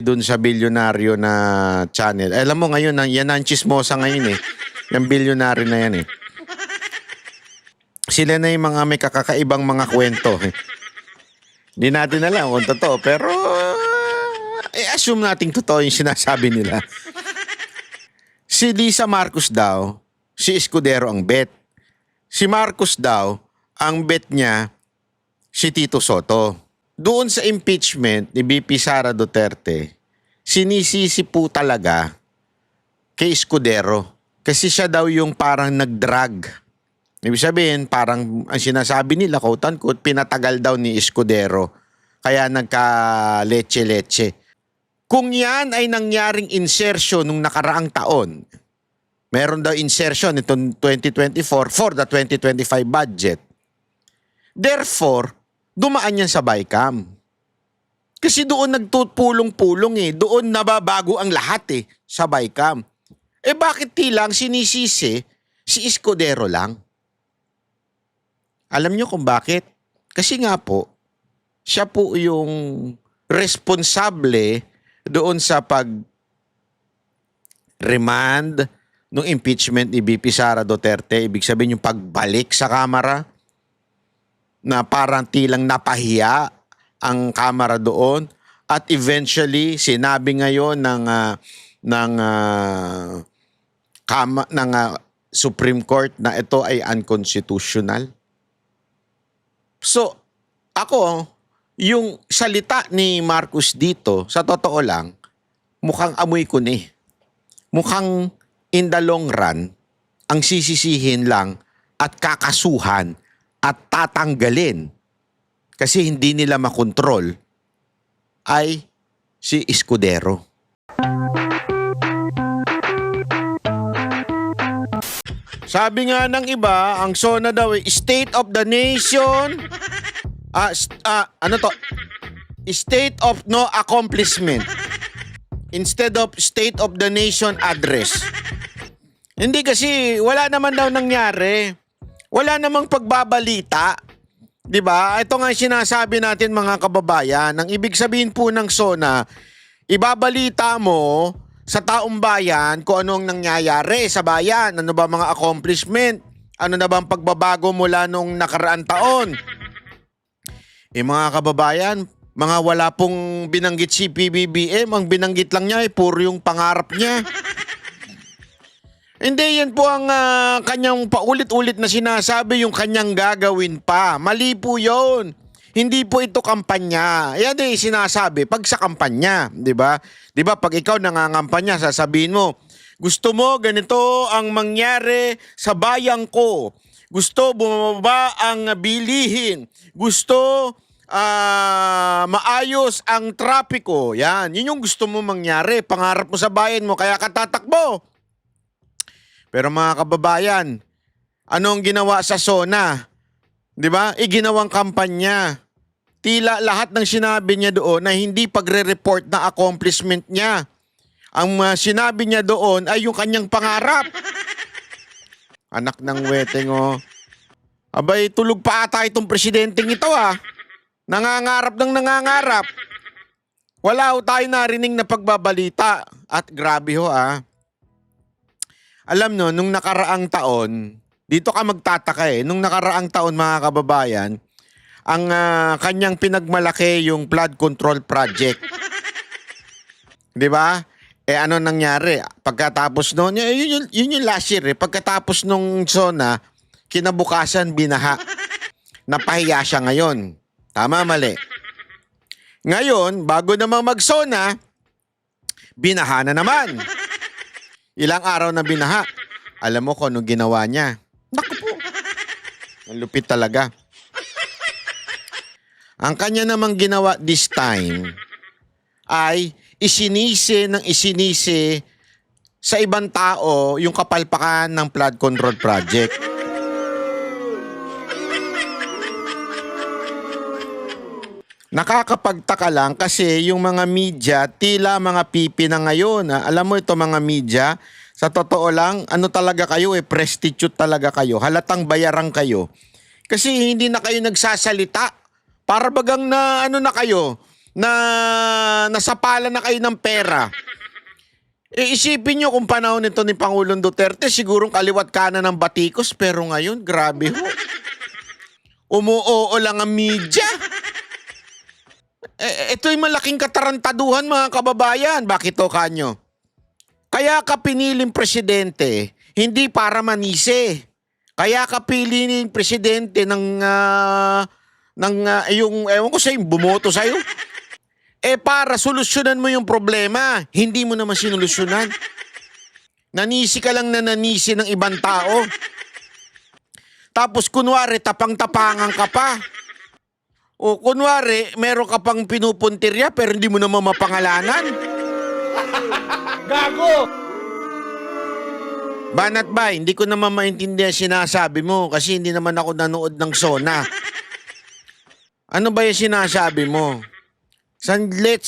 Doon sa bilyonaryo na channel. Alam mo ngayon, yan ang chismosa ngayon eh. Yung bilyonaryo na yan eh. Sila na yung mga may kakakaibang mga kwento. Hindi natin alam kung totoo, pero assume natin totoo yung sinasabi nila. Si Lisa Marcos daw, si Escudero ang bet. Si Marcos daw, ang bet niya, si Tito Soto. Doon sa impeachment ni BP Sara Duterte, sinisisi po talaga kay Escudero. Kasi siya daw yung parang nag-drag. Ibig sabihin, parang ang sinasabi nila, quote-unquote, pinatagal daw ni Escudero. Kaya nagka-leche-leche. Kung yan ay nangyaring insertion nung nakaraang taon, meron daw insertion itong 2024 for the 2025 budget. Therefore, dumaan yan sa BICAM. Kasi doon nagtutulong-pulong eh. Doon nababago ang lahat eh sa BICAM. Eh bakit tilang sinisisi si Escudero lang? Alam niyo kung bakit? Kasi nga po, siya po yung responsable doon sa pag-remand ng impeachment ni BP Sara Duterte. Ibig sabihin yung pagbalik sa Kamara na parang tilang napahiya ang Kamara doon at eventually sinabi ngayon ng Supreme Court na ito ay unconstitutional. So, ako, yung salita ni Marcos dito, sa totoo lang, mukhang amoy ko ni. Mukhang in the long run, ang sisisihin lang at kakasuhan at tatanggalin kasi hindi nila makontrol ay si Escudero. Sabi nga ng iba, ang SONA daw ay State of the Nation. State of no accomplishment instead of State of the Nation address. Hindi kasi wala naman daw nangyari. Wala namang pagbabalita. 'Di ba? Ito nga sinasabi natin mga kababayan. Ang ibig sabihin po ng SONA, ibabalita mo sa taong bayan kung anong nangyayari sa bayan. Ano ba mga accomplishment? Ano na bang pagbabago mula nung nakaraang taon? Mga kababayan, mga wala pong binanggit si PBBM. Ang binanggit lang niya ay puro yung pangarap niya. Hindi, yan po ang kanyang paulit-ulit na sinasabi, yung kanyang gagawin pa. Mali po yun. Hindi po ito kampanya. Yan din sinasabi pag sa kampanya, di ba? Di ba pag ikaw nangangampanya, sasabihin mo, gusto mo ganito ang mangyari sa bayan ko. Gusto bumaba ang bilihin. Gusto maayos ang trapiko. Yan, yun yung gusto mo mangyari. Pangarap mo sa bayan mo, kaya ka tatakbo. Pero mga kababayan, anong ginawa sa SONA? 'Di ba? Ginawang kampanya. Tila lahat ng sinabi niya doon na hindi pagre-report na accomplishment niya. Ang sinabi niya doon ay yung kanyang pangarap. Anak ng weteng oh. Abay, tulog pa ata itong presidenteng ito ah. Nangangarap ng nangangarap. Wala ho tayo narinig na pagbabalita. At grabe ho ah. Alam no, nung nakaraang taon, dito ka magtataka eh, nung nakaraang taon mga kababayan, ang kanyang pinagmalaki yung flood control project. 'Di ba? Ano nangyari? Pagkatapos noon, yun yung last year eh, pagkatapos nung SONA, kinabukasan binaha. Napahiya siya ngayon. Tama, mali. Ngayon, bago namang mag-SONA, binaha na naman. Ilang araw na binaha. Alam mo kung anong ginawa niya? Naku po. Ang lupit talaga. Ang kanya namang ginawa this time ay isinisi sa ibang tao yung kapalpakan ng flood control project. Nakakapagtaka lang kasi yung mga media, tila mga pipi na ngayon. Alam mo ito mga media, sa totoo lang, ano talaga kayo prostitute talaga kayo. Halatang bayarang kayo. Kasi hindi na kayo nagsasalita. Para bagang na ano na kayo, na nasapala na kayo ng pera. Isipin nyo kung panahon nito ni Pangulong Duterte, sigurong kaliwat kanan ng batikos, pero ngayon, grabe ho. Umuoo lang ang media. Ito'y malaking katarantaduhan, mga kababayan. Bakit to, kanyo? Kaya ka piniling presidente, hindi para manise. Kaya ka pililing presidente ng yung, ewan ko sa'yo, bumoto sa'yo. Para solusyonan mo yung problema, hindi mo naman sinulusyonan. Nanisi ka lang na nanisi ng ibang tao. Tapos kunwari, tapang-tapangan ka pa. O kunwari, meron ka pang pinupuntirya pero hindi mo naman mapangalanan. Gago! Banat ba, hindi ko naman maintindihan sinasabi mo kasi hindi naman ako nanood ng SONA. Ano ba yung sinasabi mo? Saglit,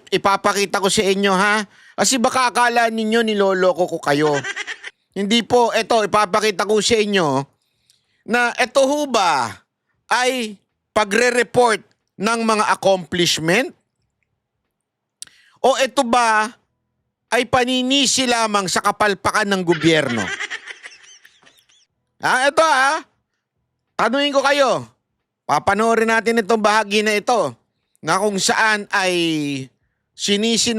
ipapakita ko sa inyo, ha? Kasi baka akala ninyo niloloko ko kayo. Hindi po, eto, ipapakita ko sa inyo na eto ho ba ay pagre-report ng mga accomplishment? O eto ba ay paninisi lamang sa kapalpakan ng gobyerno? Eto tanungin ko kayo. Papanoorin natin itong bahagi na ito na kung saan ay sinisi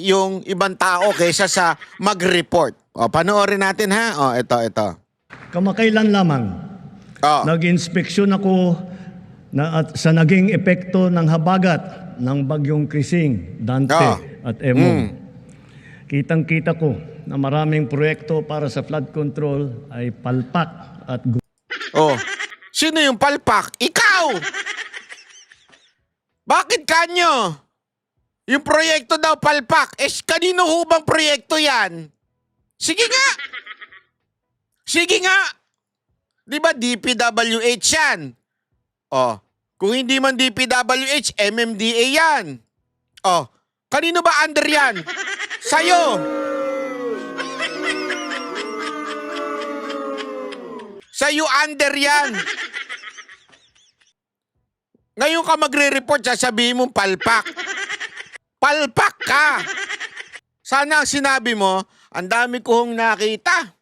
yung ibang tao kaysa sa mag-report. Panoorin natin, ha? Ito. Kamakailan lamang, nag-inspeksyon ako sa naging epekto ng habagat ng bagyong Krising, Dante at Emong. Kitang-kita ko na maraming proyekto para sa flood control ay palpak at Sino yung palpak? Ikaw! Bakit kanyo? Yung proyekto daw palpak. Kanino hubang proyekto yan? Sige nga! Di ba DPWH yan? Kung hindi man DPWH, MMDA yan. Kanino ba under yan? Sa'yo! Sa'yo under yan. Ngayon ka magre-report, sasabihin mong palpak. Palpak ka! Sana ang sinabi mo, ang dami kong nakita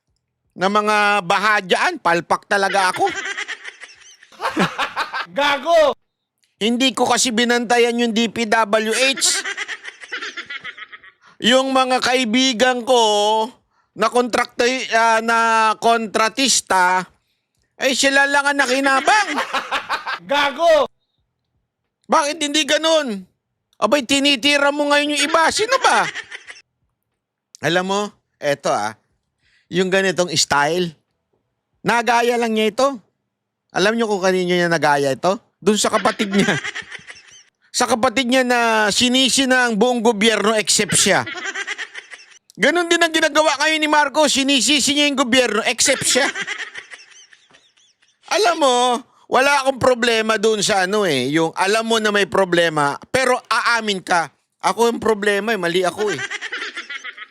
na mga bahadyaan, palpak talaga ako. Gago! Hindi ko kasi binantayan yung DPWH. Yung mga kaibigan ko na kontratista, sila lang ang nakinabang. Gago! Bakit hindi ganun? Abay, tinitira mo ngayon yung iba. Sino ba? Alam mo, eto yung ganitong style, nagaya lang niya ito. Alam niyo kung kanino niya nagaya ito? Doon sa kapatid niya. Sa kapatid niya na sinisi na ang buong gobyerno except siya. Ganon din ang ginagawa ngayon ni Marcos. Sinisisi niya yung gobyerno except siya. Alam mo, wala akong problema doon sa yung alam mo na may problema, pero aamin ka. Ako yung problema, mali ako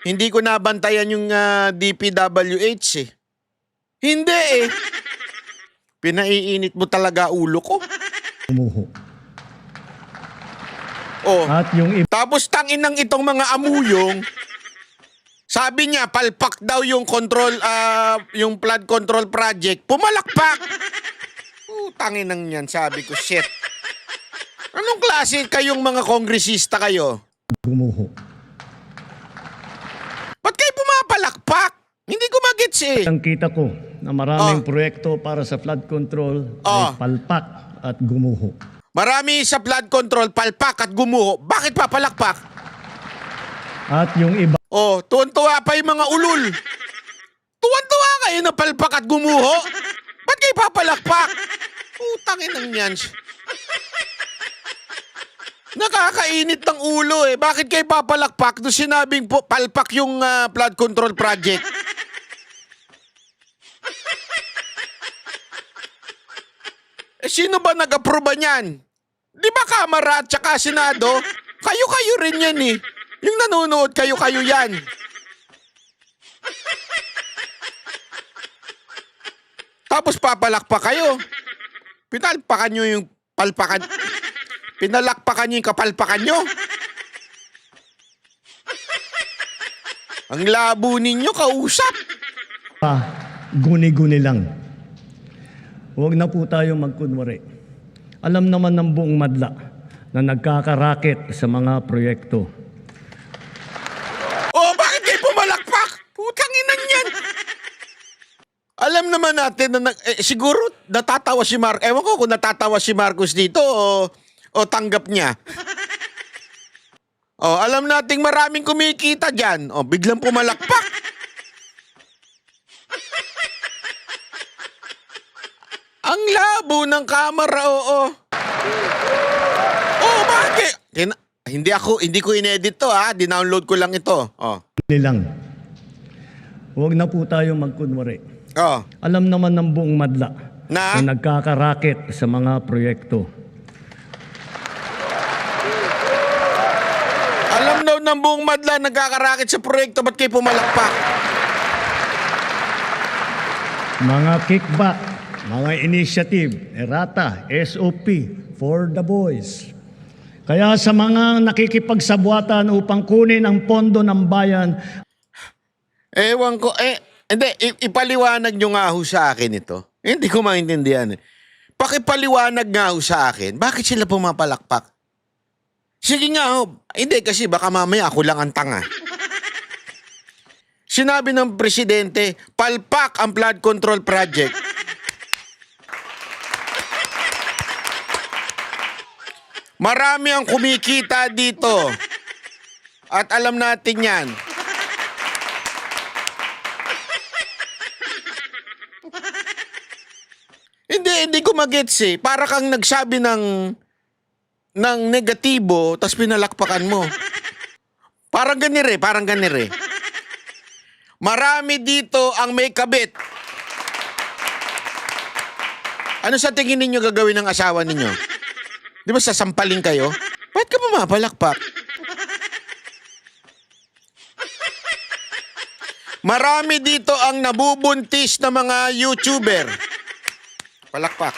Hindi ko nabantayan yung DPWH Hindi Pinaiinit mo talaga ulo ko. umuho. At tapos tanginang itong mga amuyong, sabi niya, palpak daw yung yung flood control project. Pumalakpak! Tanginang yan, sabi ko, shit. Anong klase kayong mga kongresista kayo? Umuho. Ba't kayo pumapalakpak? Hindi ko magets Kitang-kita ko na maraming proyekto para sa flood control ay palpak at gumuho. Marami sa flood control, palpak at gumuho. Bakit papalakpak? At yung iba, tuwan-tuwa pa yung mga ulul. Tuwan-tuwa kayo na palpak at gumuho. Ba't kayo papalakpak? Tangin yan. Nakakainit ng ulo Bakit kayo papalakpak doon sinabing palpak yung flood control project? Sino ba nag-aproba niyan? Di ba Kamara at saka Senado? Kayo-kayo rin yan Yung nanonood, kayo-kayo yan. Tapos papalakpak kayo. Pinalpakan nyo yung palpakan. Pinalakpakan niyo yung kapalpakan niyo. Ang labo ninyo, kausap. Guni-guni lang. Huwag na po tayo magkunwari. Alam naman ng buong madla na nagkakaraket sa mga proyekto. Oh, bakit kayo pumalakpak? Putang inan yan. Alam naman natin na siguro natatawa si Marcos. Ewan ko kung natatawa si Marcos dito o tanggap niya. Oh, alam nating maraming kumikita dyan. Oh, biglang pumalakpak. Ang labo ng kamera, oo. Oh, bakit? Hindi ko inedit to, ha. Dinownload ko lang ito. Oh. Guni lang. Huwag na po tayo magkunwari. Oh. Alam naman ng buong madla Na? na nagkakaraket sa mga proyekto. Alam daw ng buong madla nagkakarakit sa proyekto, ba't kayo pumalakpak? Mga kickback, mga initiative, errata, SOP, for the boys. Kaya sa mga nakikipagsabwatan upang kunin ang pondo ng bayan, Ewan ko, hindi, ipaliwanag nyo nga ho sa akin ito. Hindi ko maintindihan. Pakipaliwanag nga ho sa akin, bakit sila pumapalakpak? Sige nga ho, hindi kasi baka mamaya ako lang ang tanga. Sinabi ng presidente, palpak ang flood control project. Marami ang kumikita dito. At alam natin yan. Hindi ko magets eh. Para kang nagsabi ng negatibo, tas pinalakpakan mo. Parang ganire. Marami dito ang may kabit. Ano sa tingin ninyo gagawin ng asawa ninyo? Di ba sasampalin kayo? Ba't ka pumapalakpak? Marami dito ang nabubuntis na mga YouTuber. Palakpak.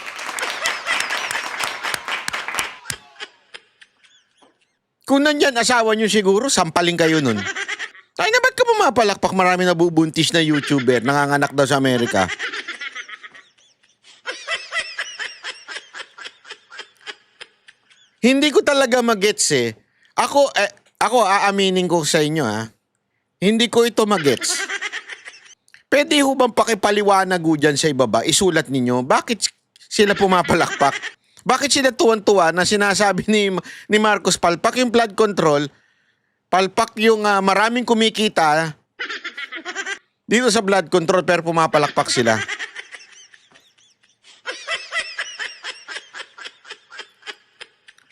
Kung nandyan asawa nyo siguro, sampaling kayo nun. Ay na, ba't ka pumapalakpak? Marami nabubuntis na YouTuber, nanganganak daw sa Amerika. Hindi ko talaga magets eh. Ako aaminin ko sa inyo ha. Hindi ko ito magets. Pwede ho bang pakipaliwanag ho dyan sa ibaba, isulat ninyo, bakit sila pumapalakpak? Bakit sila tuwan-tuwa na sinasabi ni Marcos palpak yung flood control, palpak yung maraming kumikita dito sa flood control pero pumapalakpak sila?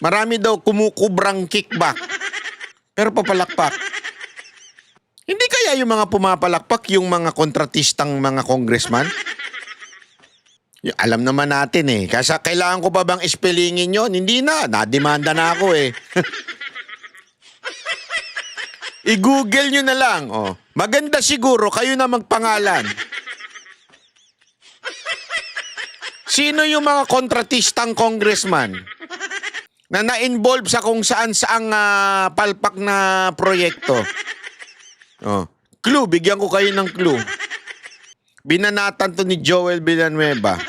Marami daw kumukubrang kickback pero papalakpak. Hindi kaya yung mga pumapalakpak yung mga kontratistang mga congressman? Alam naman natin eh. Kasi kailangan ko pa bang ispelingin yun? Hindi na. Nademanda na ako eh. I-google nyo na lang. Oh. Maganda siguro kayo na magpangalan. Sino yung mga kontratistang congressman na na-involve sa kung saan-saang palpak na proyekto? Oh. Clue, bigyan ko kayo ng clue. Binanatan to ni Joel Villanueva.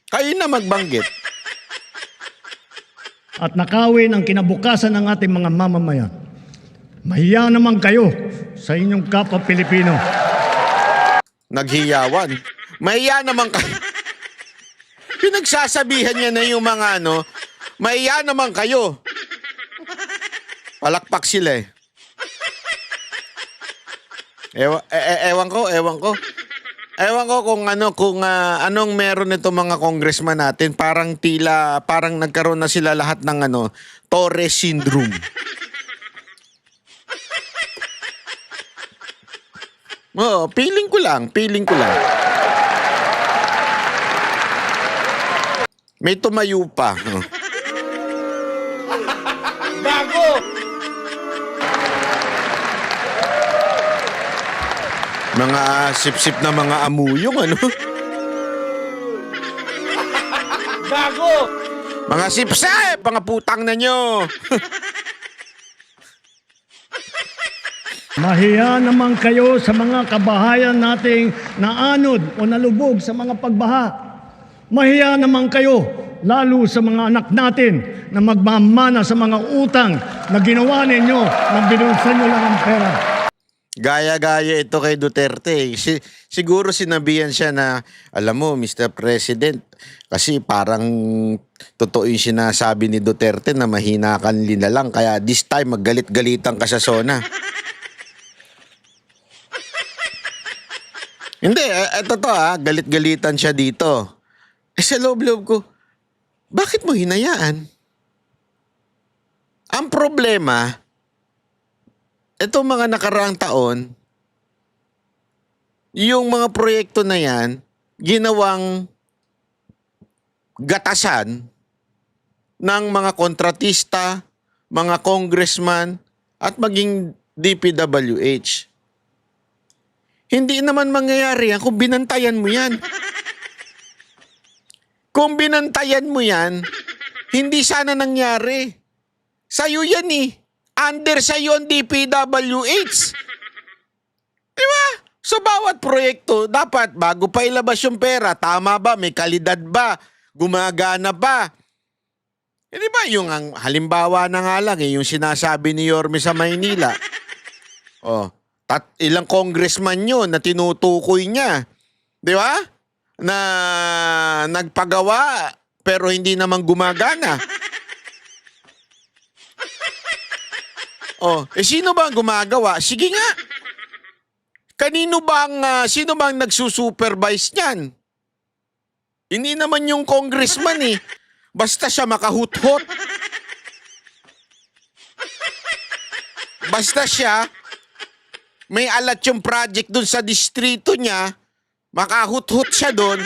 Kayo na magbanggit. at nakawin ang kinabukasan ng ating mga mamamayan. Mahiya naman kayo sa inyong kapwa Pilipino. Naghiyawan. Mahiya naman kayo. Pinagsasabihan niya na yung mga mahiya naman kayo. Palakpak sila eh. Ewan ko. Ewan ko kung anong meron nito mga congressman natin. Parang nagkaroon na sila lahat ng Torres syndrome. Oo, feeling ko lang. May tumayo pa. Gago! Mga sip-sip na mga amuyong, Gago! Mga sipsip, mga putang na nyo. Mahiya naman kayo sa mga kabahayan nating naanod o nalubog sa mga pagbaha. Mahiya naman kayo, lalo sa mga anak natin na magmamana sa mga utang na ginawa ninyo nang binulsan nyo lang ang pera. Gaya-gaya ito kay Duterte. Siguro sinabihan siya na, alam mo, Mr. President, kasi parang totoo yung sinasabi ni Duterte na mahina ka na lang, kaya this time maggalit-galitan ka sa SONA. Hindi, ito to galit-galitan siya dito. Sa loob-loob ko, bakit mo hinayaan? Ang problema, itong mga nakaraang taon, yung mga proyekto na yan, ginawang gatasan ng mga kontratista, mga congressman, at maging DPWH. Hindi naman mangyayari yan kung binantayan mo yan. Kung binantayan mo yan, hindi sana nangyari. Sa'yo yan eh. Under sa'yo ang DPWH. Di ba? So bawat proyekto, dapat bago pa ilabas yung pera, tama ba? May kalidad ba? Gumagana ba? Eh, di ba yung halimbawa na nga lang yung sinasabi ni Yorme sa Maynila. Ilang congressman yun na tinutukoy niya. Di ba? Na nagpagawa pero hindi naman gumagana. Sino ba ang gumagawa? Sige nga. Sino bang nagsusupervise niyan? Hindi naman yung congressman eh. Basta siya makahut-hut. Basta siya may alat yung project dun sa distrito niya, makahut-hut siya dun,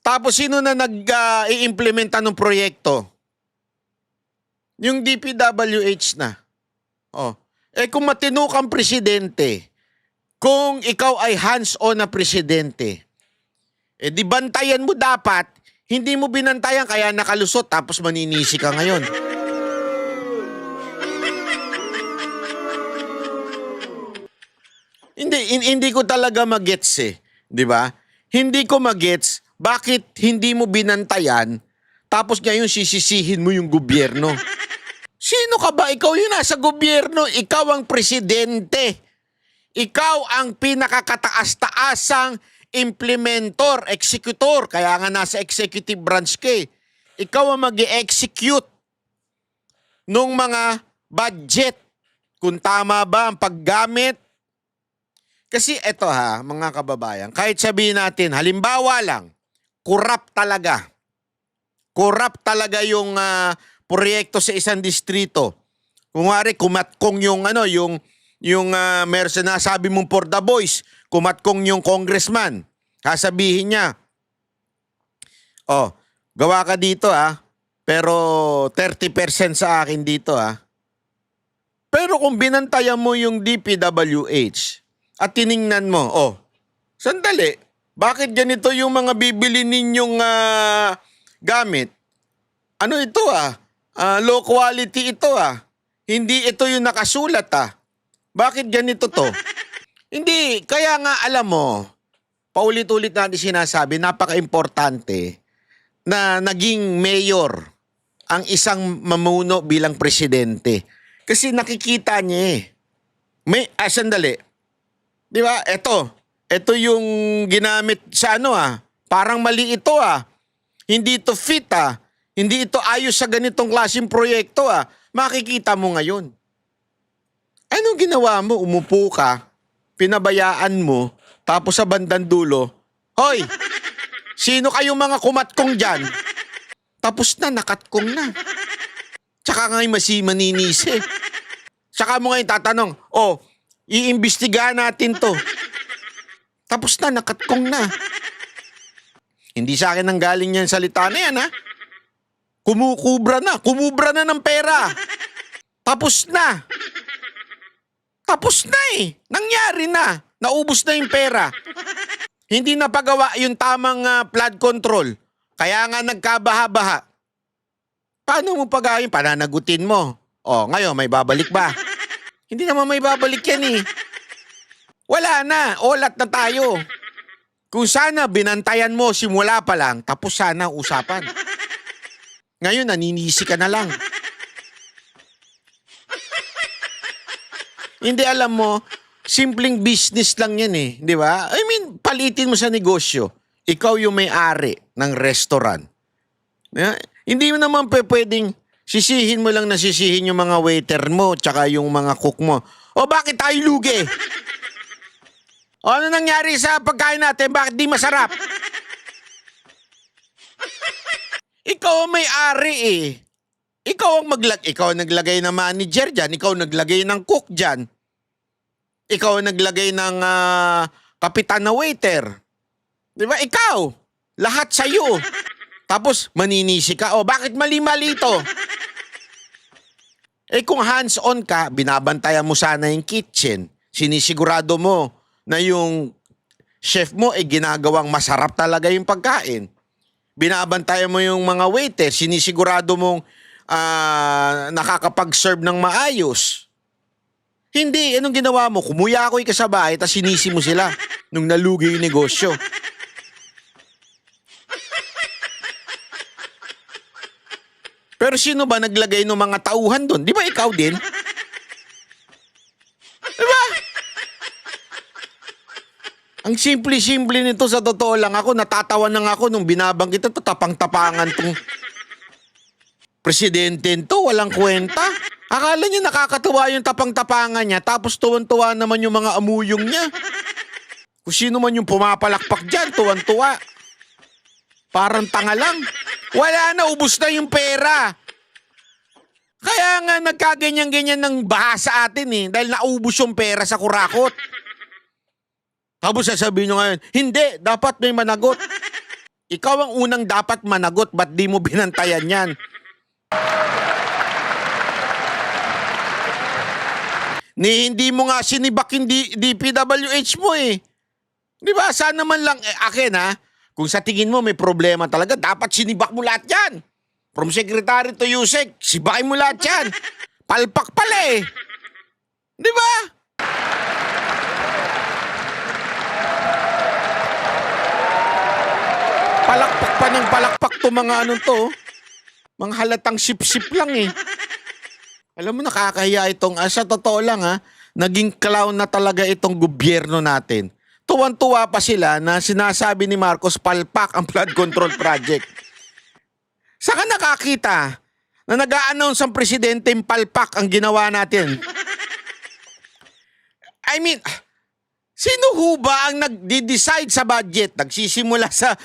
tapos sino na nag-i-implementa ng proyekto? Yung DPWH na. Kung matino kang presidente, kung ikaw ay hands-on na presidente, di bantayan mo dapat, hindi mo binantayan kaya nakalusot tapos maninisi ka ngayon. Hindi ko talaga magets di ba? Hindi ko magets bakit hindi mo binantayan tapos ngayon sisisihin mo yung gobyerno. Sino ka ba? Ikaw yung nasa gobyerno, ikaw ang presidente. Ikaw ang pinakakataas-taasang implementor, executor, kaya nga nasa executive branch ka eh. Ikaw ang mag-i-execute nung mga budget. Kung tama ba ang paggamit. Kasi eto mga kababayan, kahit sabihin natin, halimbawa lang, corrupt talaga. Corrupt talaga yung proyekto sa isang distrito. Kung kumatkong yung meron na sabi mong for the boys, kumatkong yung congressman. Sasabihin niya, gawa ka dito pero 30% sa akin dito Pero kung binantayan mo yung DPWH, at tiningnan mo, sandali, bakit ganito yung mga bibili ninyong gamit? Ano ito low quality ito Hindi ito yung nakasulat Bakit ganito to? Hindi, kaya nga alam mo, paulit-ulit natin sinasabi, napaka-importante na naging mayor ang isang mamuno bilang presidente. Kasi nakikita niya sandali, di ba? Ito yung ginamit sa parang mali ito Hindi ito fit Hindi ito ayos sa ganitong klaseng proyekto Makikita mo ngayon. Anong ginawa mo? Umupo ka, pinabayaan mo, tapos sa bandang dulo, hoy, sino kayong mga kumatkong dyan? Tapos na, nakatkong na. Tsaka ngayon maninisi. Tsaka mo ngayon tatanong, iimbestigahan natin to. Tapos na, nakatkong na. Hindi sa akin ang galing yan salita na yan Kumubra na ng pera. Tapos na. Tapos na Nangyari na. Naubos na yung pera. Hindi napagawa yung tamang flood control. Kaya nga nagkabaha-baha. Paano mo pagayin? Pananagutin mo. O, ngayon, may babalik ba? Hindi naman may babalik yan eh. Wala na. Olat na tayo. Kung sana binantayan mo simula pa lang, tapos sana usapan. Ngayon, naninisi ka na lang. Hindi, alam mo, simpleng business lang yan eh. Di ba? I mean, palitin mo sa negosyo. Ikaw yung may-ari ng restaurant. Hindi mo naman pwedeng sisihin mo lang na sisihin yung mga waiter mo tsaka yung mga cook mo. O bakit tayo lugi? O ano nangyari sa pagkain natin? Bakit di masarap? Ikaw ang may-ari eh. Ikaw ang naglagay ng manager dyan. Ikaw ang naglagay ng cook dyan. Ikaw ang naglagay ng kapitan na waiter. Di ba? Ikaw. Lahat sa'yo. Tapos maninisi ka. O bakit mali-mali ito? Eh kung hands-on ka, binabantayan mo sana yung kitchen. Sinisigurado mo na yung chef mo ay ginagawang masarap talaga yung pagkain. Binabantayan mo yung mga waiter. Sinisigurado mong nakakapag-serve ng maayos. Hindi, anong ginawa mo? Kumuyakoy ka sa bahay tapos sinisi mo sila nung nalugi yung negosyo. Pero sino ba naglagay ng mga tauhan doon? Di ba ikaw din? Di ba? Ang simple-simple nito sa totoo lang ako, natatawa na nga ako nung binabanggit ito, tapang-tapangan tong presidente to, walang kwenta. Akala niya nakakatuwa yung tapang-tapangan niya, tapos tuwan-tuwa naman yung mga amuyong niya. Kung sino man yung pumapalakpak dyan, tuwan-tuwa. Parang tanga lang. Wala na, ubus na yung pera. Kaya nga nagkaganyan-ganyan ng baha sa atin eh, dahil naubos yung pera sa kurakot. Tapos sasabihin nyo ngayon, hindi, dapat may managot. Ikaw ang unang dapat managot, ba't di mo binantayan yan? Hindi mo nga sinibak yung DPWH mo eh. Di ba? Sana man lang, akin ha, kung sa tingin mo may problema talaga, dapat sinibak mo lahat yan. From secretary to Yusek, sibakin mo lahat yan. Palpak pala eh. Di ba? Palakpak pa ng palakpak to mga anong to. Mga halatang sip-sip lang eh. Alam mo, nakakahiya itong, sa totoo lang ha, naging clown na talaga itong gobyerno natin. Tuwan-tuwa pa sila na sinasabi ni Marcos palpak ang flood control project. Saka nakakita na nag-a-announce ang presidente yung palpak ang ginawa natin. I mean, sino ho ba ang nag-decide sa budget? Nagsisimula sa,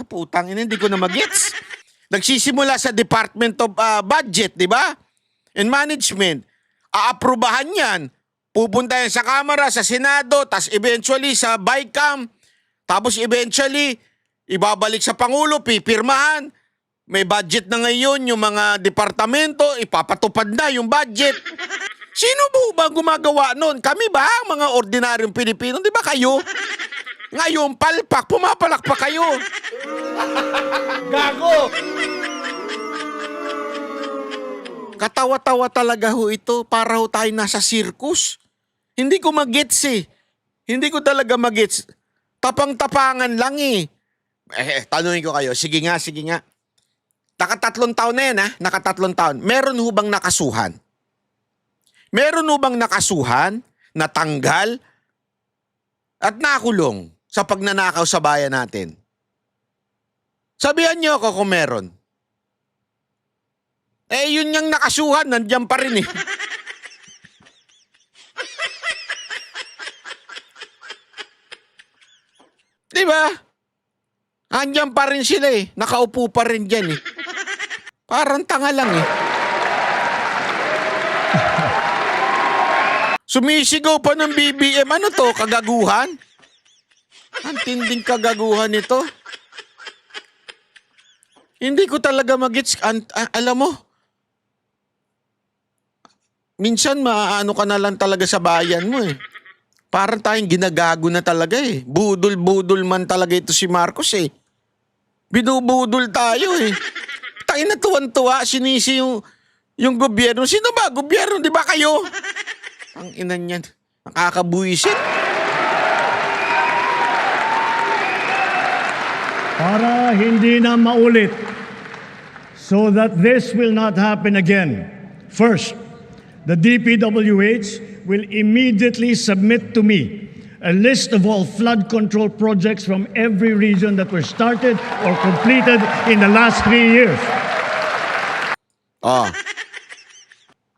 putang ina, hindi ko na magets. Nagsisimula sa Department of Budget, di ba? And Management. Aaprubahan yan. Pupunta yan sa Kamara, sa Senado, tas eventually sa BICAM. Tapos eventually, ibabalik sa Pangulo, pipirmahan. May budget na ngayon yung mga departamento, ipapatupad na yung budget. Sino ba gumagawa nun? Kami ba? Mga ordinaryong Pilipino? Di ba kayo? Ngayon, palpak, pumapalak pa kayo. Gago! Katawa-tawa talaga ho ito. Para ho tayo nasa circus. Hindi ko magets eh. Hindi ko talaga magets. Tapang-tapangan lang eh. Tanungin ko kayo. Sige nga, sige nga. Nakatatlong taon na yan ha. Nakatatlong taon. Meron ho bang nakasuhan? Meron ho bang nakasuhan, natanggal, at nakulong sa pagnanakaw sa bayan natin? Sabihan niyo ako kung meron. Eh, yun yung nakasuhan, nandiyan pa rin eh. Diba? Nandiyan pa rin sila eh. Nakaupo pa rin dyan eh. Parang tanga lang eh. Sumisigaw pa ng BBM. Ano to? Kagaguhan? Ang tinding kagaguhan ito. Hindi ko talaga magets. Alam mo, minsan maaano ka na lang talaga sa bayan mo eh. Parang tayong ginagago na talaga eh. Budol-budol man talaga ito si Marcos eh. Binubudol tayo eh. Tayo na tuwan-tuwa, sinisi yung gobyerno. Sino ba? Gobyerno, di ba kayo? Ang ina niyan. Nakakabuisit. Para hindi na maulit, so that this will not happen again. First, the DPWH will immediately submit to me a list of all flood control projects from every region that were started or completed in the last 3 years. Oh.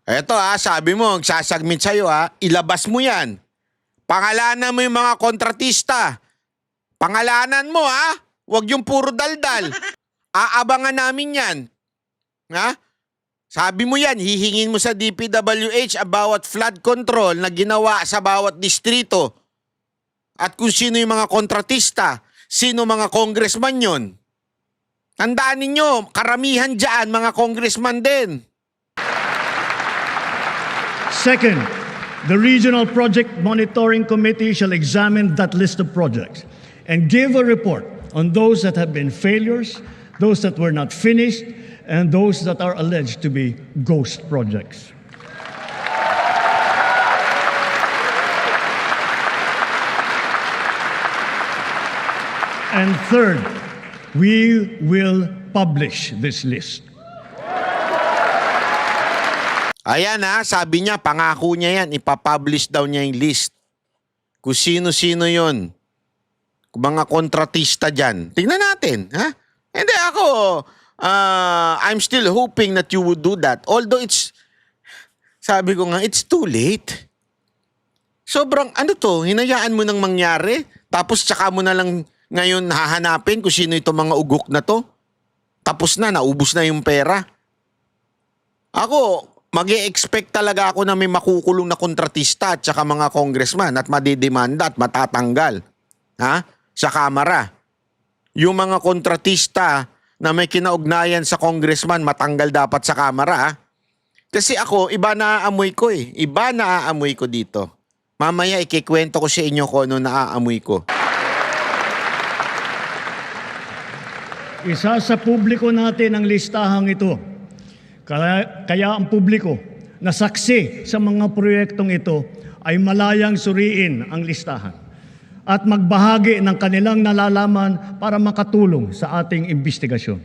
Eto sabi mo, sasagmit sa'yo ilabas mo yan. Pangalanan mo yung mga kontratista. Pangalanan mo Huwag yung puro daldal. Aabangan namin yan. Ha? Sabi mo yan, hihingin mo sa DPWH ang bawat flood control na ginawa sa bawat distrito. At kung sino yung mga kontratista, sino mga congressman yun. Tandaan ninyo, karamihan dyan, mga congressman din. Second, the Regional Project Monitoring Committee shall examine that list of projects and give a report on those that have been failures, those that were not finished, and those that are alleged to be ghost projects. And third, we will publish this list. Ayan sabi niya, pangako niya yan, ipapublish daw niya yung list. Kung sino-sino yun. Kung mga kontratista dyan. Tingnan natin, Hindi ako, I'm still hoping that you would do that. Although sabi ko nga, it's too late. Sobrang, hinayaan mo nang mangyari, tapos tsaka mo na lang ngayon hahanapin kung sino itong mga ugok na to. Tapos na, naubos na yung pera. Ako, mag-e-expect talaga ako na may makukulong na kontratista at saka mga congressman at madidemanda at matatanggal. Sa Kamara. Yung mga kontratista na may kinaugnayan sa congressman, matanggal dapat sa Kamara. Kasi ako, iba naaamoy ko Iba naaamoy ko dito. Mamaya ikikwento ko sa inyo kung ano naaamoy ko. Isa sa publiko natin ang listahang ito. Kaya ang publiko na saksi sa mga proyektong ito ay malayang suriin ang listahan at magbahagi ng kanilang nalalaman para makatulong sa ating investigasyon.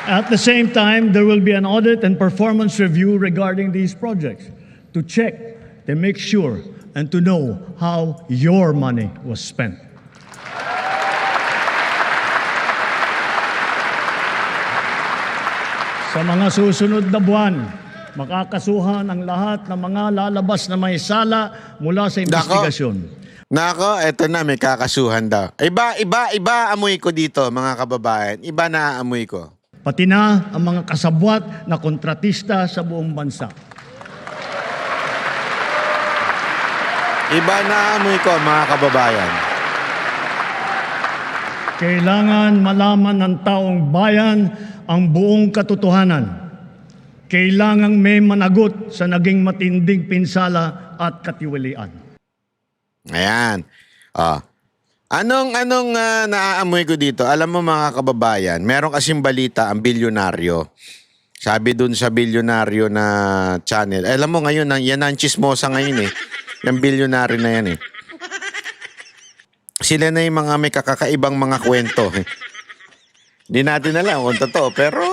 At the same time, there will be an audit and performance review regarding these projects to check, to make sure, and to know how your money was spent. Sa mga susunod na buwan, makakasuhan ang lahat ng mga lalabas na may sala mula sa investigasyon. Nako, eto na, may kakasuhan daw. Iba amoy ko dito, mga kababayan. Iba na amoy ko. Pati na ang mga kasabwat na kontratista sa buong bansa. Iba na amoy ko, mga kababayan. Kailangan malaman ng taong bayan ang buong katotohanan. Kailangang may managot sa naging matinding pinsala at katiwalian. Ayan. Anong naaamoy ko dito? Alam mo mga kababayan, meron kasing balita ang bilyonaryo. Sabi dun sa bilyonaryo na channel. Alam mo ngayon, yan ang chismosa ngayon Yung bilyonaryo na yan Sila na yung mga may kakakaibang mga kwento. Hindi natin alam kung totoo, pero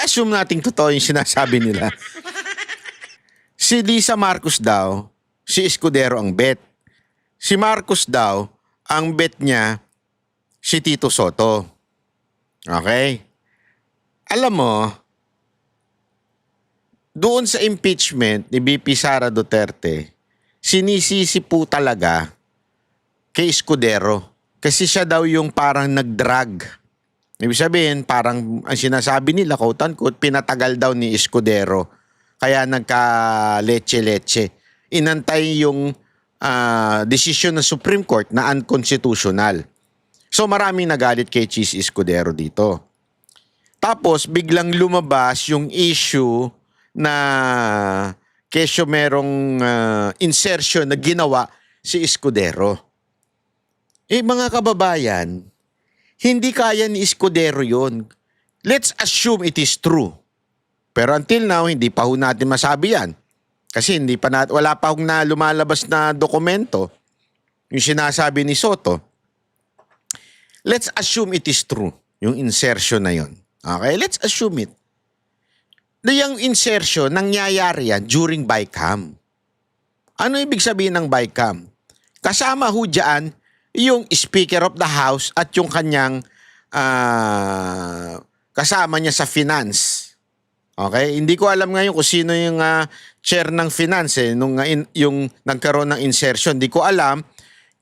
assume nating totoo yung sinasabi nila. Si Lisa Marcos daw, si Escudero ang bet. Si Marcos daw, ang bet niya, si Tito Soto. Okay? Alam mo, doon sa impeachment ni VP Sara Duterte, sinisisi po talaga kay Escudero. Kasi siya daw yung parang nag-drag. Ibig sabihin, parang ang sinasabi nila, quote-unquote, pinatagal daw ni Escudero. Kaya nagka-leche-leche. Inantay yung desisyon ng Supreme Court na unconstitutional. So maraming nagalit kay Cheese Escudero dito. Tapos biglang lumabas yung issue na kesyo merong insertion na ginawa si Escudero. Mga kababayan, hindi kaya ni Escudero yun. Let's assume it is true. Pero until now, hindi pa ho natin masabi yan. Kasi wala pa hong na lumalabas na dokumento yung sinasabi ni Soto. Let's assume it is true, yung insertion na yun. Okay, let's assume it. Na yung insertion, nangyayari yan during BICAM. Ano ibig sabihin ng BICAM? Kasama ho dyan yung Speaker of the House at yung kanyang kasama niya sa finance. Okay? Hindi ko alam ngayon kung sino yung chair ng finance yung nagkaroon ng insertion. Hindi ko alam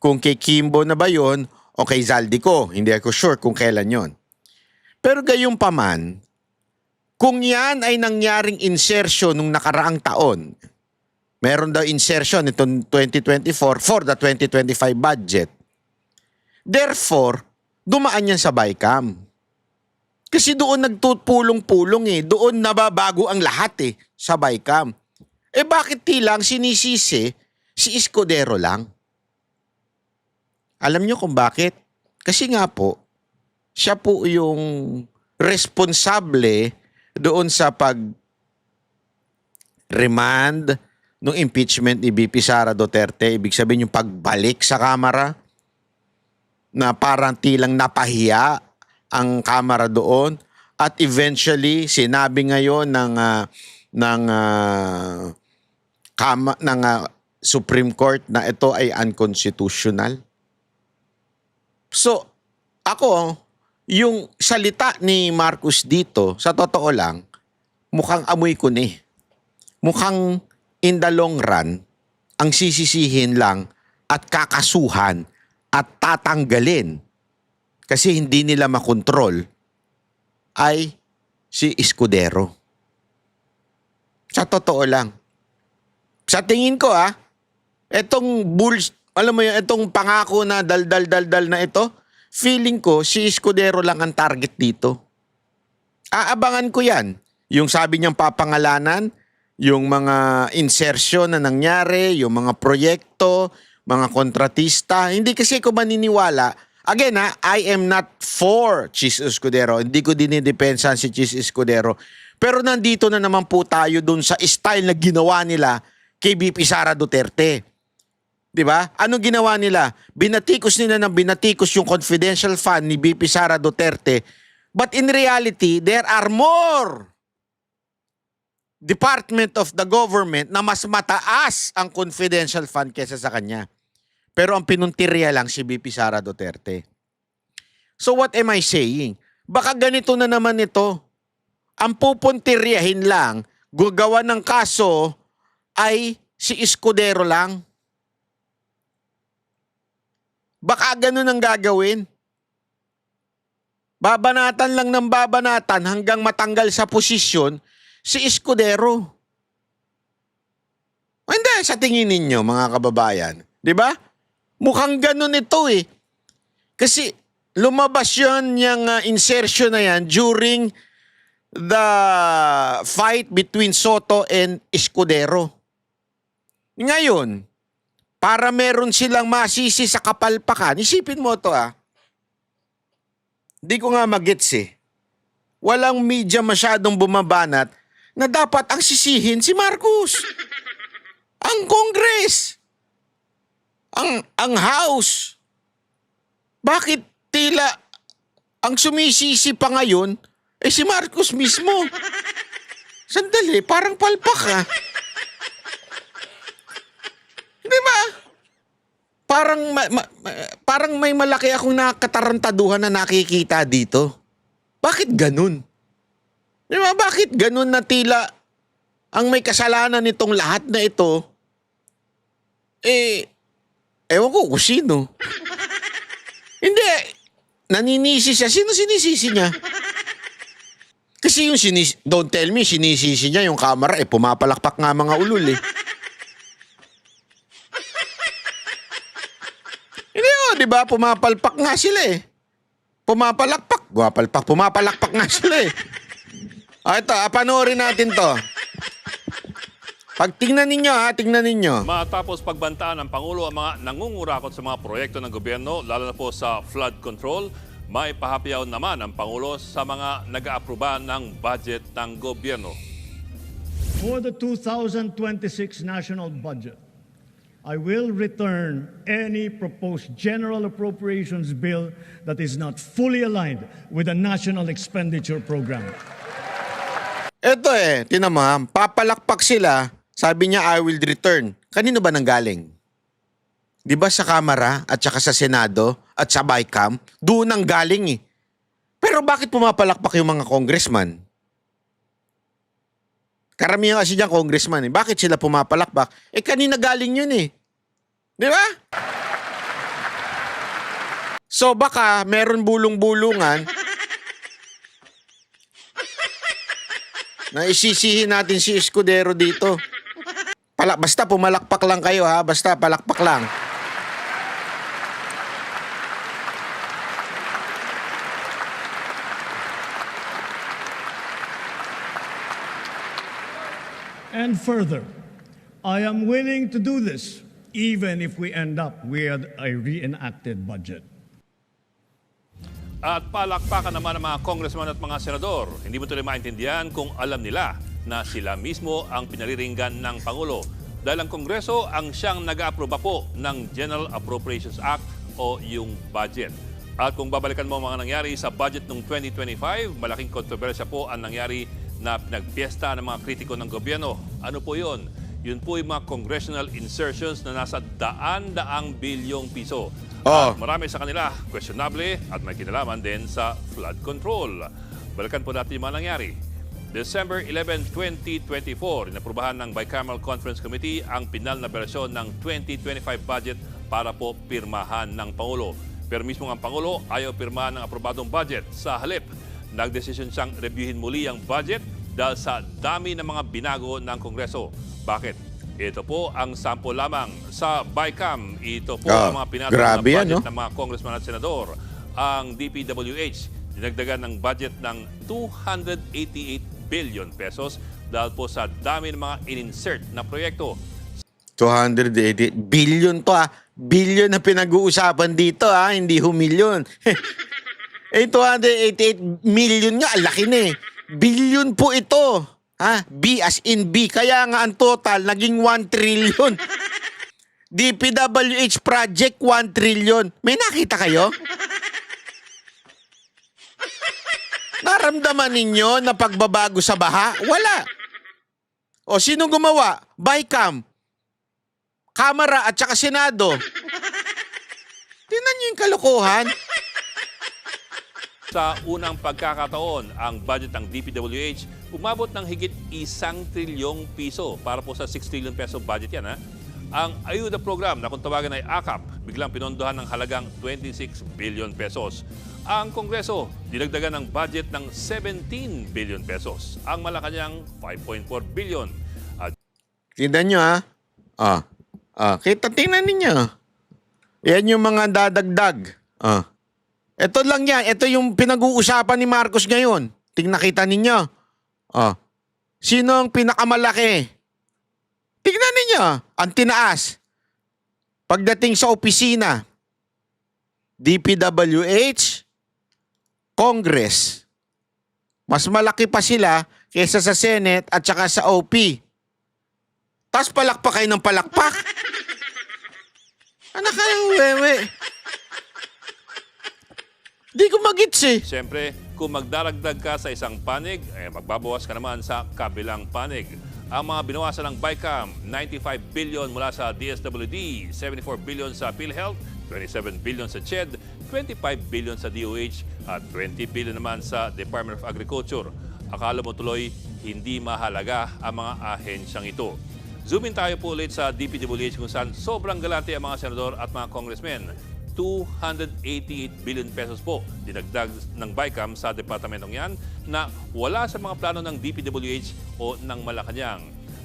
kung kay Kimbo na ba yun o kay Zaldico. Hindi ako sure kung kailan yon. Pero gayon pa man, kung yan ay nangyaring insertion nung nakaraang taon, meron daw insertion itong 2024 for the 2025 budget. Therefore, dumaan yan sa BICAM. Kasi doon nagtutulong-pulong doon nababago ang lahat sa BICAM. Bakit tilang sinisisi si Escudero lang? Alam nyo kung bakit? Kasi nga po, siya po yung responsable doon sa pag-remand ng impeachment ni BP Sara Duterte. Ibig sabihin yung pagbalik sa Kamara na parang tilang napahiya ang Kamara doon at eventually sinabi ngayon ng Supreme Court na ito ay unconstitutional. So, ako, yung salita ni Marcos dito, sa totoo lang, mukhang amoy ko ni. Mukhang in the long run, ang sisisihin lang at kakasuhan at tatanggalin kasi hindi nila makontrol ay si Escudero. Sa totoo lang. Sa tingin ko etong alam mo yun, itong pangako na dal na ito, feeling ko si Escudero lang ang target dito. Aabangan ko yan. Yung sabi niyang papangalanan, yung mga insertion na nangyari, yung mga proyekto, mga kontratista. Hindi kasi ko maniniwala. Again I am not for Chis Escudero. Hindi ko dinidepensahan si Chis Escudero. Pero nandito na naman po tayo dun sa style na ginawa nila kay BP Sara Duterte. 'Di ba? Anong ginawa nila? Binatikos nila ng binatikos yung confidential fund ni BP Sara Duterte. But in reality, there are more department of the government na mas mataas ang confidential fund kesa sa kanya. Pero ang pinuntirya lang si BP Sara Duterte. So what am I saying? Baka ganito na naman ito. Ang pupuntiryahin lang, gagawa ng kaso ay si Escudero lang. Baka ganun ang gagawin. Babanatan lang ng babanatan hanggang matanggal sa posisyon si Escudero. Hindi, sa tingin ninyo mga kababayan. Di ba? Mukhang ganun ito Kasi lumabas yun yung insertion na yan during the fight between Soto and Escudero. Ngayon, para meron silang masisi sa kapalpakan, isipin mo to Di ko nga magets Walang media masyadong bumabanat na dapat ang sisihin si Marcos. Ang Congress. Ang House. Bakit tila ang sumisisi pa ngayon si Marcos mismo? Sandali, parang palpak Di ba? Parang may malaki akong nakatarantaduhan na nakikita dito. Bakit ganun? Di ba? Bakit ganun na tila ang may kasalanan nitong lahat na ito? Ewan ko kung sino. Hindi. Naninisi siya. Sino sinisisi niya? Kasi yung don't tell me, sinisisi niya yung camera, pumapalakpak nga mga ulul Hindi di ba? Pumapalpak nga sila pumapalakpak nga sila ito, panoorin natin to. Pag tingnan ninyo ha, tingnan ninyo. Matapos pagbantaan ng Pangulo ang mga nangungurakot sa mga proyekto ng gobyerno, lalo na po sa flood control, may pahapyaw naman ang Pangulo sa mga nag-aaproba ng budget ng gobyerno. For the 2026 national budget, I will return any proposed general appropriations bill that is not fully aligned with the national expenditure program. Ito tinan mo ha, papalakpak sila, sabi niya I will return. Kanino ba nanggaling? Di ba sa Kamara at saka sa Senado at sa BICAM? Doon ang galing Pero bakit pumapalakpak yung mga congressman? Karamihan kasi dyan congressman Bakit sila pumapalakpak? Kanina galing yun Di ba? So baka meron bulong-bulungan na isisihin natin si Escudero dito. Basta pumalakpak lang kayo ha. Basta palakpak lang. And further, I am willing to do this even if we end up with a reenacted budget. At palakpakan naman ng mga congressman at mga senador. Hindi mo tuloy maintindihan kung alam nila na sila mismo ang pinariringgan ng Pangulo. Dahil ang Kongreso ang siyang nag-aaproba po ng General Appropriations Act o yung budget. At kung babalikan mo ang mga nangyari sa budget ng 2025, malaking kontrobersya po ang nangyari na pinagpiesta ng mga kritiko ng gobyerno. Ano po yun? Yun po yung mga congressional insertions na nasa daan-daang bilyong piso. At marami sa kanila questionable at may kinalaman din sa flood control. Balikan po natin yung mga nangyari. December 11, 2024, inaprubahan ng Bicameral Conference Committee ang pinal na bersyon ng 2025 budget para po pirmahan ng Pangulo. Pero mismo ang Pangulo ayaw pirmahan ng aprobadong budget. Sa halip, nagdesisyon siyang reviewin muli ang budget dahil sa dami ng mga binago ng Kongreso. Bakit? Ito po ang sample lamang sa BICAM. Ito po ang mga pinatawag na budget ng mga congressman at senador. Ang DPWH, dinagdagan ng budget ng 288 billion pesos dahil po sa dami ng mga in-insert na proyekto. 288 billion to Billion na pinag-uusapan dito hindi humilyon. 288 million nga, laki na Billion po ito. B as in B. Kaya nga ang total naging 1 trillion. DPWH project 1 trillion. May nakita kayo? Naramdaman ninyo na pagbabago sa baha? Wala. O sino gumawa? BICAM, Kamara at saka Senado. Tingnan nyo yung kalokohan. Sa unang pagkakataon, ang budget ng DPWH umabot ng higit 1 trilyong piso para po sa 6 trillion peso budget yan. Ang ayuda program na kung tawagan ay AKAP, biglang pinondohan ng halagang 26 billion pesos. Ang Kongreso, dinagdagan ng budget ng 17 billion pesos. Ang Malacanang, 5.4 billion. At tingnan nyo tingnan ninyo. Yan yung mga dadagdag. Ito lang yan. Ito yung pinag-uusapan ni Marcos ngayon. Nakita ninyo. Sino ang pinakamalaki? Tingnan ninyo. Ang tinaas. Pagdating sa opisina, DPWH, Congress. Mas malaki pa sila kaysa sa Senate at saka sa OP. Tapos palakpak kayo ng palakpak. Anak kayo, wewe. Di ko magits siyempre, kung magdaragdag ka sa isang panig, magbabawas ka naman sa kabilang panig. Ang mga binawasan ng BICAM, 95 billion mula sa DSWD, 74 billion sa PhilHealth, 27 billion sa CHED, 25 billion sa DOH, at 20 billion naman sa Department of Agriculture. Akala mo tuloy, hindi mahalaga ang mga ahensyang ito. Zoom in tayo po ulit sa DPWH kung saan sobrang galante ang mga senador at mga congressmen. 288 billion pesos po dinagdag ng BICAM sa departamentong yan na wala sa mga plano ng DPWH o ng Malacanang.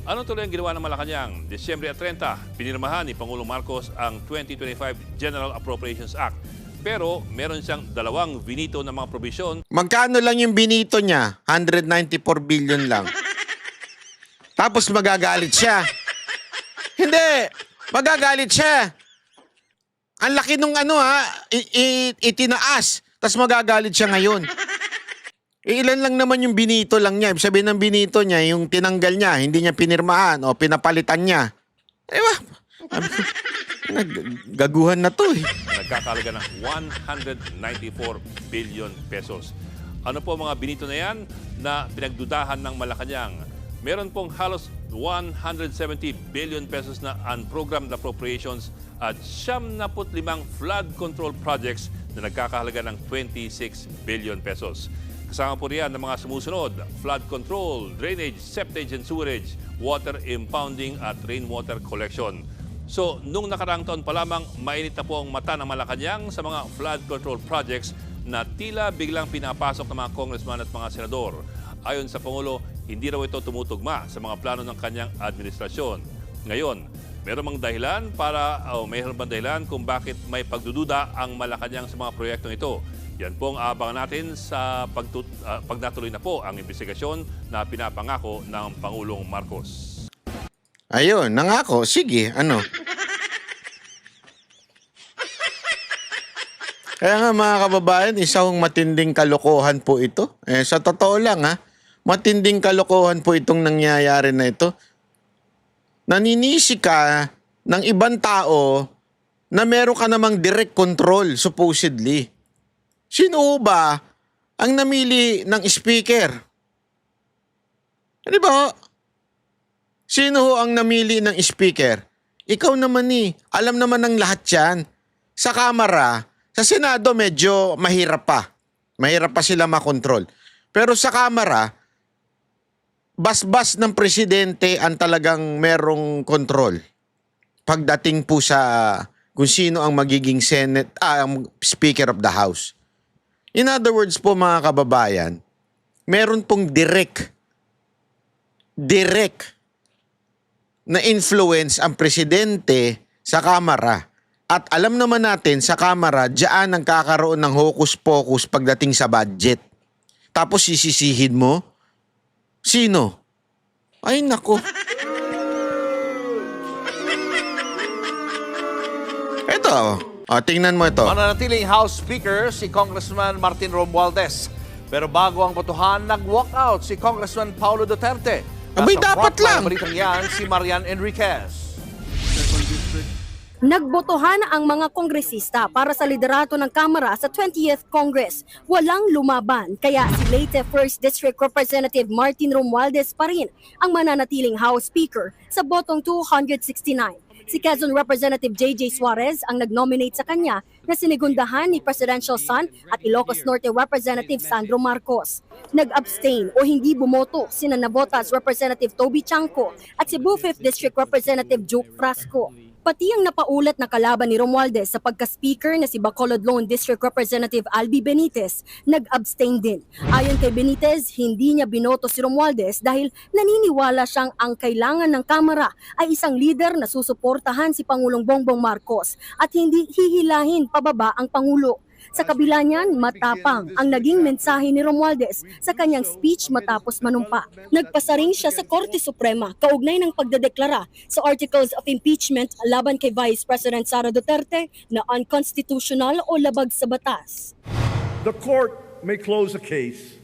Ano tuloy ang ginawa ng Malacanang? Disyembre 30, pinirmahan ni Pangulong Marcos ang 2025 General Appropriations Act. Pero meron siyang 2 binito na mga probisyon. Magkano lang yung binito niya? 194 billion lang. Tapos magagalit siya. Hindi, magagalit siya. Ang laki nung itinaas. Tapos magagalit siya ngayon. Ilan lang naman yung binito lang niya. Ibig sabihin ng binito niya, yung tinanggal niya, hindi niya pinirmahan o pinapalitan niya. Diba? Gaguhan na to eh. Nagkakalaga ng 194 billion pesos. Ano po mga binito na yan na pinagdudahan ng Malacanang? Meron pong halos 170 billion pesos na unprogrammed appropriations at 75 flood control projects na nagkakahalaga ng 26 billion pesos. Kasama po riyan ng mga sumusunod: flood control, drainage, septage and sewerage, water impounding at rainwater collection. So, nung nakaraang taon pa lamang, mainit na po ang mata ng Malacanang sa mga flood control projects na tila biglang pinapasok ng mga congressman at mga senador. Ayon sa Pangulo, hindi raw ito tumutugma sa mga plano ng kanyang administrasyon. Ngayon, mayroon bang dahilan kung bakit may pagdududa ang Malacanang sa mga proyektong ito? Yan po ang aabangan natin sa pag natuloy na po ang investigasyon na pinapangako ng Pangulong Marcos. Ayun, nangako. Sige, ano? Kaya nga mga kababayan, isang matinding kalokohan po ito. Sa totoo lang matinding kalokohan po itong nangyayari na ito. Naninisi ka ng ibang tao na meron ka namang direct control, supposedly. Sino ba ang namili ng speaker? Di ba? Sino ang namili ng speaker? Ikaw naman Alam naman ng lahat yan. Sa Kamara, sa Senado medyo mahirap pa. Mahirap pa sila makontrol. Pero sa Kamara, basbas ng presidente ang talagang merong control. Pagdating po sa kung sino ang magiging Speaker of the House. In other words po mga kababayan, meron pong direct na influence ang presidente sa Kamara. At alam naman natin sa Kamara, diyan ang kakaroon ng hocus-pocus pagdating sa budget. Tapos sisisihin mo, sino? Ay nako. Ito, tingnan mo ito. Mananatiling House Speaker si Congressman Martin Romualdez. Pero bago ang botohan, nag-walkout si Congressman Paulo Duterte. Abay, Nasa dapat frontline lang. ng balitang yan, si Marian Enriquez. Nagbotohan ang mga kongresista para sa liderato ng Kamara sa 20th Congress. Walang lumaban, kaya si Leyte 1st District Representative Martin Romualdez pa rin ang mananatiling House Speaker sa botong 269. Si Quezon Representative J.J. Suarez ang nag-nominate sa kanya na sinigundahan ni Presidential son at Ilocos Norte Representative Sandro Marcos. Nag-abstain o hindi bumoto sina Navotas Representative Toby Chanco at Cebu 5th District Representative Juke Frasco. Pati ang napaulat na kalaban ni Romualdez sa pagka-speaker na si Bacolod Lone District Representative Albi Benitez, nag-abstain din. Ayon kay Benitez, hindi niya binoto si Romualdez dahil naniniwala siyang ang kailangan ng Kamara ay isang leader na susuportahan si Pangulong Bongbong Marcos at hindi hihilahin pababa ang Pangulo. Sa kabila niyan, matapang ang naging mensahe ni Romualdez sa kanyang speech matapos manumpa. Nagpasa rin siya sa Korte Suprema kaugnay ng pagdedeklara sa Articles of Impeachment laban kay Vice President Sara Duterte na unconstitutional o labag sa batas. The court may close a case,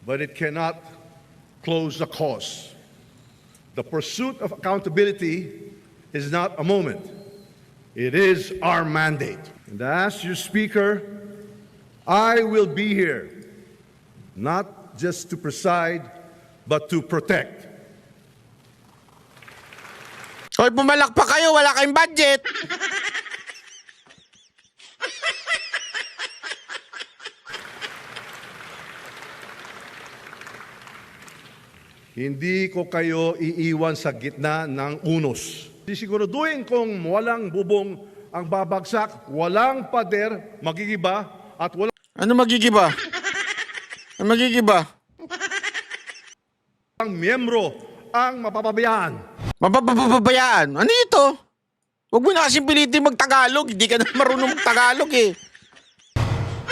but it cannot close the cause. The pursuit of accountability is not a moment. It is our mandate. And as your Speaker, I will be here, not just to preside, but to protect. Hoy, pumalakpak kayo, wala kayong budget. Hindi ko kayo iiwan sa gitna ng unos. Sisiguraduhin kong walang bubong ang babagsak, walang pader, magigiba, at walang Ano magigiba? Ano magigiba? miyembro ang mapapabayaan. Mapapabayaan. Ano ito? Huwag mo na kasing pilitin mag-Tagalog. Hindi ka na marunong mag-Tagalog eh.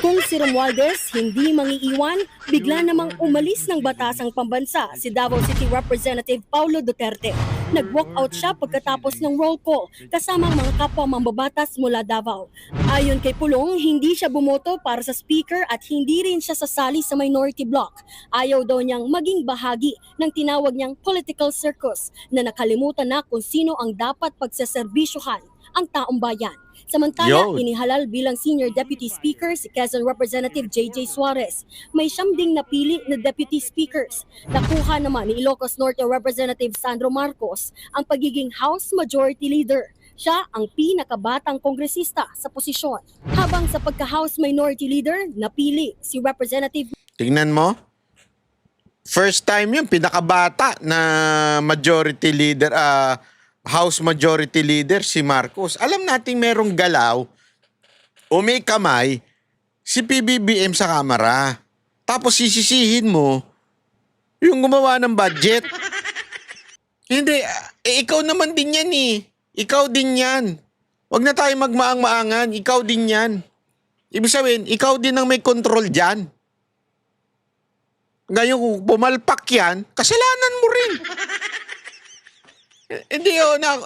Kung si Romualdez hindi mangiiwan, bigla namang umalis ng batasang pambansa si Davao City Representative Paulo Duterte. Nag-walkout siya pagkatapos ng roll call kasama ang mga kapwa mambabatas mula Davao. Ayon kay Pulong, hindi siya bumoto para sa speaker at hindi rin siya sasali sa minority bloc. Ayaw daw niyang maging bahagi ng tinawag niyang political circus na nakalimutan na kung sino ang dapat pagsaserbisyohan ang taong bayan. Samantala, Yo. inihalal bilang Senior Deputy Speaker si Quezon Representative JJ Suarez. May 7 ding napili na Deputy Speakers. Nakuha naman ni Ilocos Norte Representative Sandro Marcos ang pagiging House Majority Leader. Siya ang pinakabatang kongresista sa posisyon. Habang sa pagka-House Minority Leader, napili si Representative Tingnan mo. First time yun, pinakabata na majority leader, House Majority Leader si Marcos. Alam nating merong galaw o may kamay si PBBM sa Kamara. Tapos sisisihin mo yung gumawa ng budget. Hindi, ikaw naman din yan eh. Ikaw din yan. Huwag na tayo magmaang-maangan. Ikaw din yan. Ibig sabihin, ikaw din ang may control dyan. Ngayon kung pumalpak yan, kasalanan mo rin. Hindi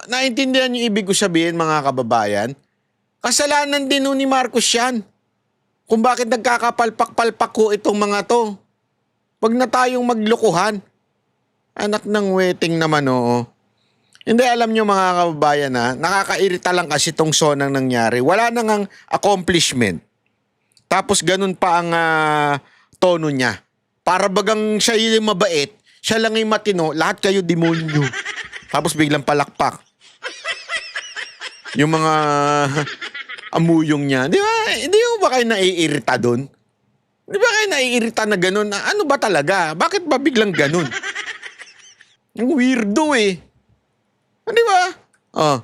naintindihan yung ibig ko sabihin mga kababayan. Kasalanan din ni Marcos yan. Kung bakit nagkakapalpak-palpak ko itong mga to. Wag na tayong maglukuhan. Anak ng weting naman oo. Hindi alam nyo mga kababayan nakakairita lang kasi itong sonang nangyari. Wala nang ang accomplishment. Tapos ganun pa ang tono niya. Para bagang siya yung mabait, siya lang yung matino, lahat kayo demonyo. Tapos biglang palakpak. Yung mga amuyong niya. Di ba? Hindi ba kayo naiirita doon? Di ba kayo naiirita na ganun? Ano ba talaga? Bakit ba biglang ganun? Ang weirdo eh. Di ba? Oh.